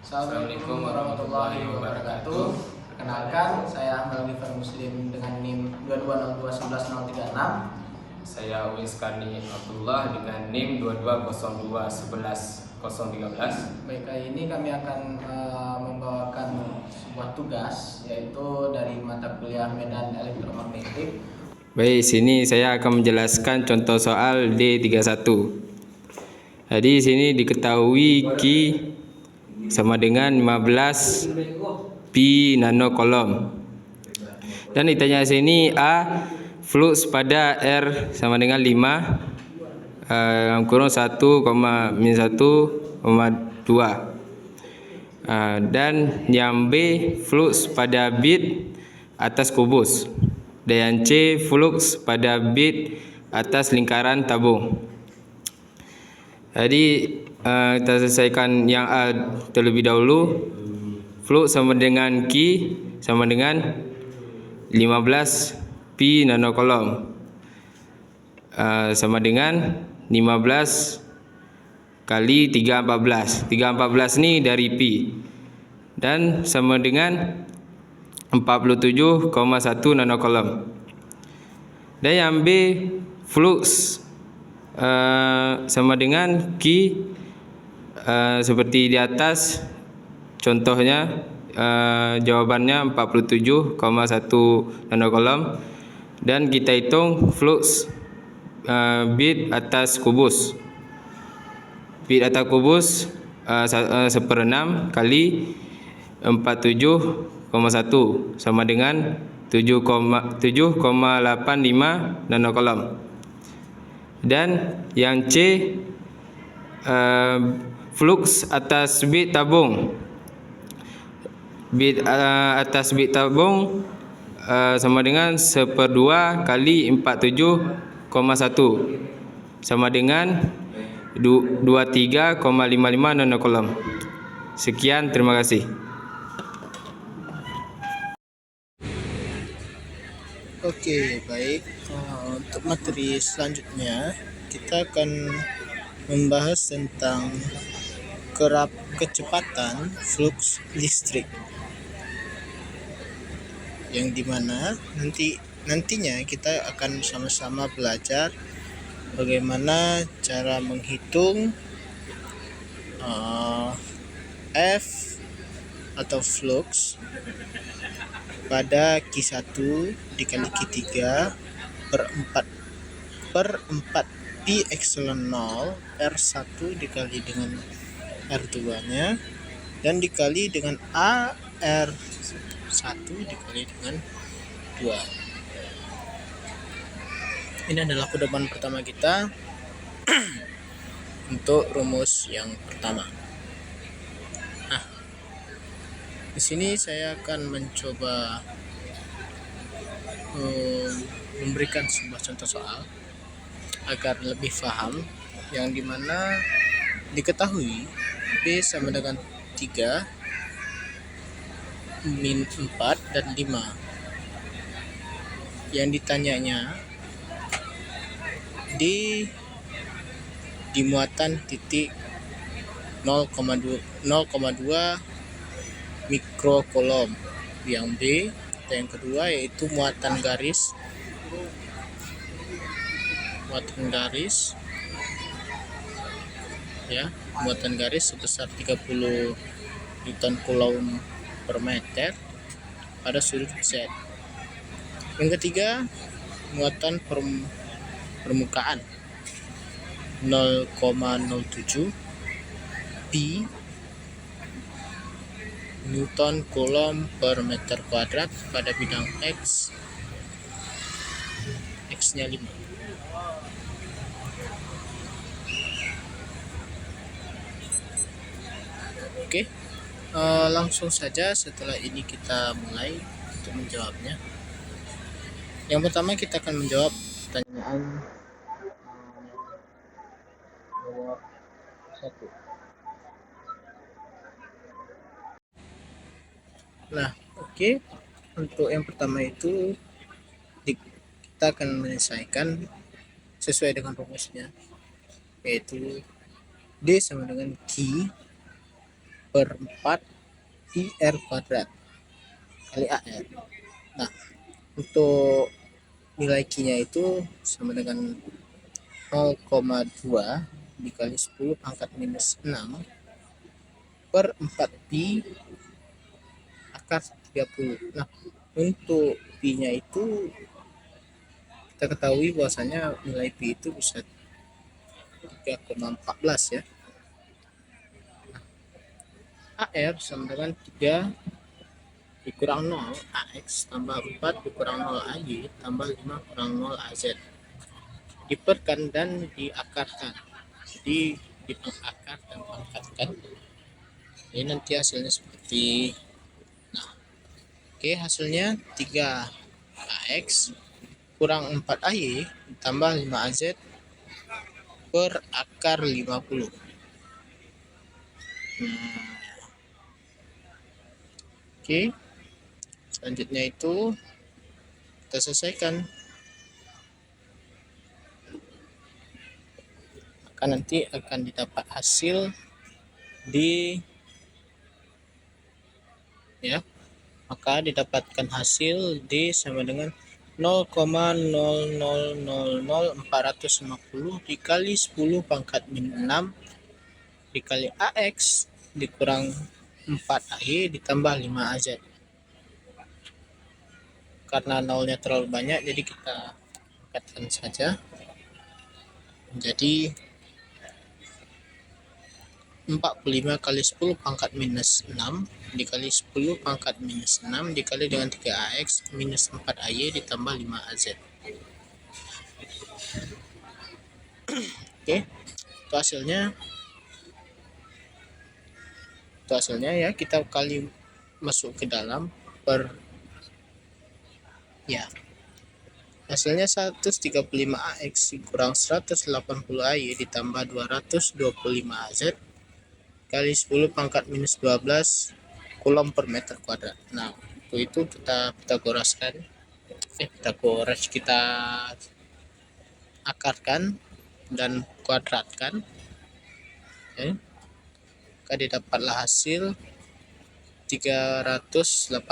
Assalamualaikum warahmatullahi wabarakatuh. Perkenalkan, saya Ahmad Ghifar Muslim dengan NIM 2202111036. Saya Wiskani Abdullah dengan NIM 2202111013. Baik, kali ini kami akan membawakan sebuah tugas, yaitu dari mata kuliah Medan Elektromagnetik. Baik, sini saya akan menjelaskan contoh soal D31. Jadi sini diketahui Q sama dengan 15 pi nanocoulomb. Dan ditanya sini A, flux pada R sama dengan 5 kurang 1,-1,2. Dan yang B, flux pada bit atas kubus. Dan yang C, flux pada bit atas lingkaran tabung. Jadi kita selesaikan yang A terlebih dahulu. Flux sama dengan Q sama dengan 15 pi nanocoulomb, sama dengan 15 kali 314. 314 ni dari pi dan sama dengan 47,1 nanocoulomb. Dan yang B, flux sama dengan Q seperti di atas. Contohnya jawabannya 47,1 nanocoulomb. Dan kita hitung flux bit atas kubus. Bit atas kubus 1/6 kali 47,1 sama dengan 7,85 nanocoulomb. Dan yang C, flux atas bit tabung. Bit atas bit tabung sama dengan 1/2 kali 47,1 sama dengan 23,55 nanocoulomb. Sekian, terima kasih. Oke, baik. Untuk materi selanjutnya, kita akan membahas tentang kerap kecepatan flux listrik, yang dimana nantinya kita akan sama-sama belajar bagaimana cara menghitung F atau flux pada Q1 dikali Q3 per 4 pi epsilon 0 R1 dikali dengan R2 nya dan dikali dengan A R1 dikali dengan 2. Ini adalah pedoman pertama kita untuk rumus yang pertama. Nah, di sini saya akan mencoba memberikan sebuah contoh soal agar lebih paham, yang dimana diketahui P sama dengan 3, min 4, dan 5. Yang ditanyanya di muatan titik 0,2 mikrocoulomb. Yang B, yang kedua yaitu muatan garis ya, muatan garis sebesar 30 Newton Coulomb per meter pada sudut Z. Yang ketiga, muatan permukaan 0,07 pi Newton Coulomb per meter kuadrat pada bidang X nya 5. Oke, langsung saja setelah ini kita mulai untuk menjawabnya. Yang pertama kita akan menjawab pertanyaan nomor 1. Nah, oke. Untuk yang pertama itu kita akan menyelesaikan sesuai dengan rumusnya, yaitu D sama dengan Q per 4 IR kuadrat kali AR. Nah, untuk nilai Q-nya itu sama dengan 0,2 dikali 10 pangkat minus 6 per 4 pi akar 30. Nah, untuk pi-nya itu kita ketahui bahwasanya nilai pi itu bisa 3,14 ya. AR sama dengan 3 dikurang 0 AX tambah 4 dikurang 0 AY tambah 5 kurang 0 AZ diperkan dan diakarkan. Jadi dipengakar dan pangkatkan. Ini nanti hasilnya seperti oke, hasilnya 3 AX kurang 4 AY ditambah 5 AZ per akar 50. Oke, selanjutnya itu kita selesaikan. Maka nanti akan didapat hasil di maka didapatkan hasil D sama dengan 0,0000450 dikali 10 pangkat min 6 dikali AX dikurang 4 AY ditambah 5 AZ. Karena nolnya terlalu banyak, jadi kita angkatkan saja menjadi 45 kali 10 pangkat minus 6 dikali 10 pangkat minus 6 dikali dengan 3AX minus 4AY ditambah 5AZ. Oke, itu hasilnya. Ya, kita kali masuk ke dalam per ya. Hasilnya 135AX kurang 180AY ditambah 225AZ kali 10 pangkat minus 12 Coulomb per meter kuadrat. Nah, itu kita Pitagoraskan. Kita akarkan dan kuadratkan. Maka didapatlah hasil 318,19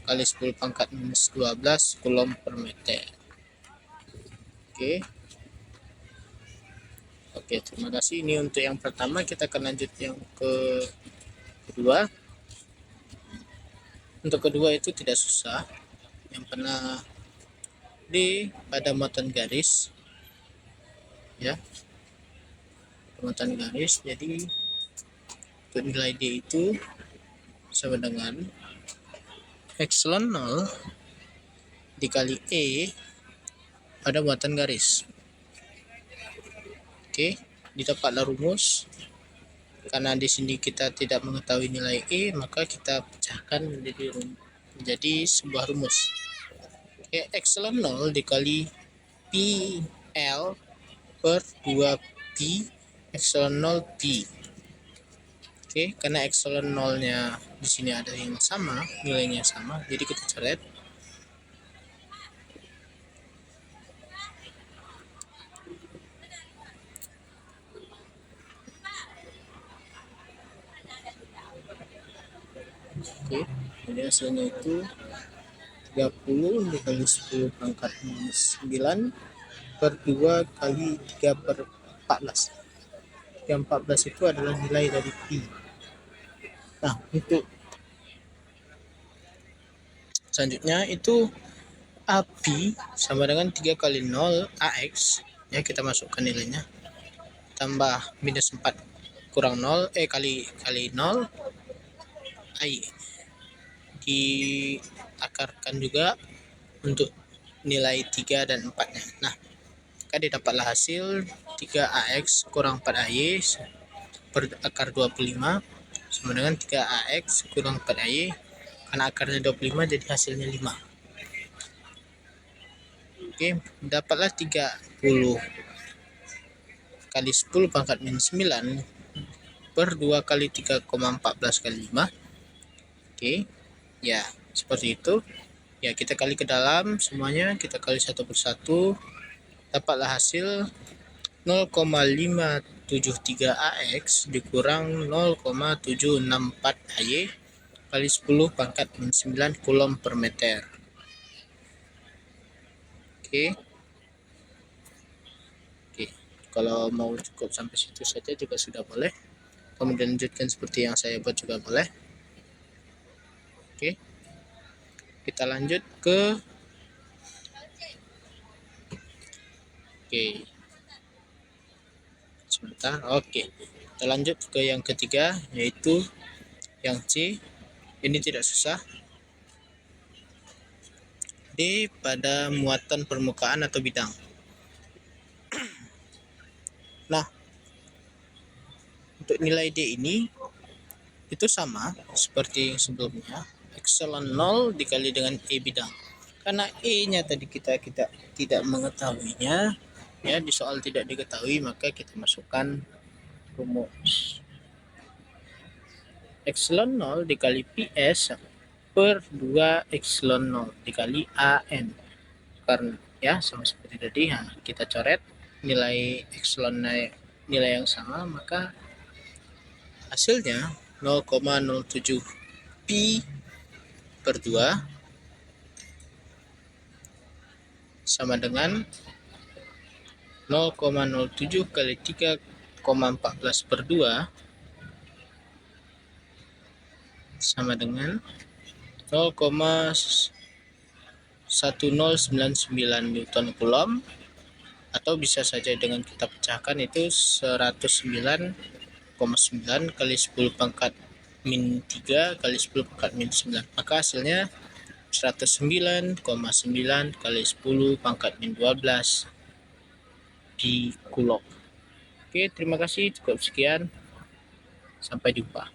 kali 10 pangkat minus 12 Coulomb per meter. Oke, terima kasih. Ini untuk yang pertama. Kita akan lanjut yang kedua. Untuk kedua itu tidak susah. Yang pernah pada muatan garis, ya, muatan garis. Jadi untuk nilai D itu sama dengan epsilon 0 dikali E pada muatan garis. Oke, didapatlah rumus. Karena di sini kita tidak mengetahui nilai E, maka kita pecahkan menjadi sebuah rumus. Oke, epsilon 0 dikali pi L per 2 pi epsilon 0 pi. Oke, karena epsilon 0-nya di sini ada yang sama, nilainya sama, jadi kita coret. Oke, jadi hasilnya itu 30 dikali 10 pangkat minus 9 per 2 kali 3 per 14. Yang 14 itu adalah nilai dari pi. Nah, untuk selanjutnya itu AP sama dengan 3 kali 0 AX. Ya, kita masukkan nilainya. Tambah minus 4 kurang 0 kali 0 AI. Diakarkan juga untuk nilai 3 dan 4-nya. Nah, maka didapatlah hasil 3AX kurang 4AY per akar 25 sama dengan 3AX kurang 4AY. Karena akarnya 25 jadi hasilnya 5. Oke, dapatlah 30 kali 10 pangkat minus 9 per 2 kali 3,14 kali 5. Oke, ya seperti itu. Ya, kita kali ke dalam semuanya, kita kali satu persatu, dapatlah hasil 0,57 0,73 AX dikurang 0,764 AY kali 10 pangkat min 9 Coulomb per meter. Oke. Oke, kalau mau cukup sampai situ saja juga sudah boleh. Kemudian lanjutkan seperti yang saya buat juga boleh. Oke. Kita lanjut ke sebentar. Oke. Kita lanjut ke yang ketiga, yaitu yang C. Ini tidak susah. D pada muatan permukaan atau bidang. Nah, untuk nilai D ini itu sama seperti sebelumnya, epsilon 0 dikali dengan E bidang. Karena E-nya tadi kita tidak mengetahuinya, ya di soal tidak diketahui, maka kita masukkan rumus epsilon 0 dikali PS per 2 epsilon 0 dikali AN. Karena ya sama seperti tadi, ya, kita coret nilai epsilon nilai yang sama, maka hasilnya 0,07 pi per 2 sama dengan 0,07 kali 3,14 per 2 sama dengan 0,1099 Newton Coulomb, atau bisa saja dengan kita pecahkan itu 109,9 kali 10 pangkat min 3 kali 10 pangkat min 9, maka hasilnya 109,9 kali 10 pangkat min 12 di Coulomb. Oke, terima kasih, cukup sekian, sampai jumpa.